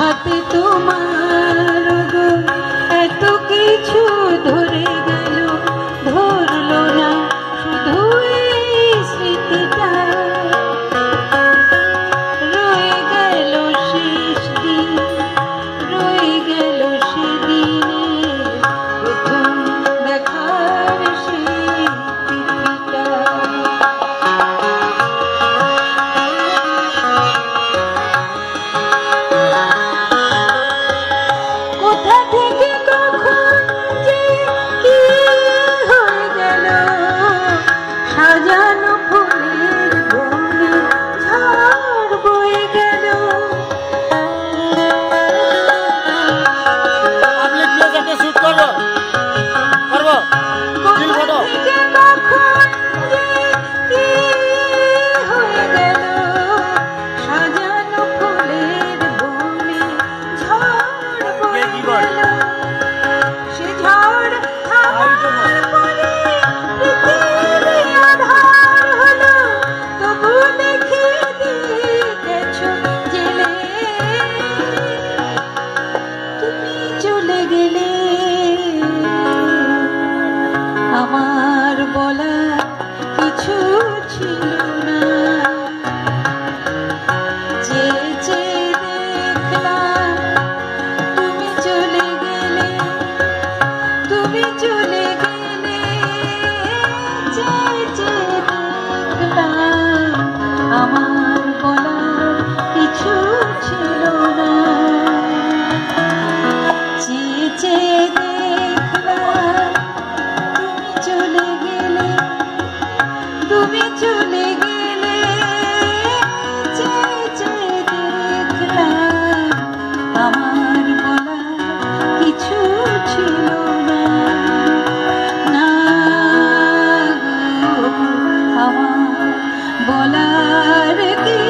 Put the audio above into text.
হাতে তোমার গো এত কিছু ধরে গেল, ধরলো না শুধু এই স্মৃতিটা। রয়ে গেল শেষ দিন, রয়ে গেল সেদিনে প্রথম দেখার সেই তিথিটা। কোথা থেকে কখন যে কি হয়ে গেল, সাজানো ফুলের বনে ঝড় বয়ে গেল। কোথা থেকে কখন যে কি হয়ে গেল, সাজানো ফুলের বনে ঝড় বয়ে গেল। সে ঝড় থামার পরে পৃথিবী আঁধার হলো, তবু দেখিয়ে দিয়েছো জেলে। তুমি চলে গেলে, আমার বলা কিছু ছিল না। চেয়ে চেয়ে দেখলাম তুমি চলে গেলে, তুমি চলে গেলে। চেয়ে চেয়ে দেখলাম আমার বলার কিছু ছিল না। চেয়ে চেয়ে দেখলাম তুমি চলে গেলে, তুমি চলে গেলে। চেয়ে চেয়ে দেখলাম আমার বলার কিছু ছিল না। না গো, আমার বলার কি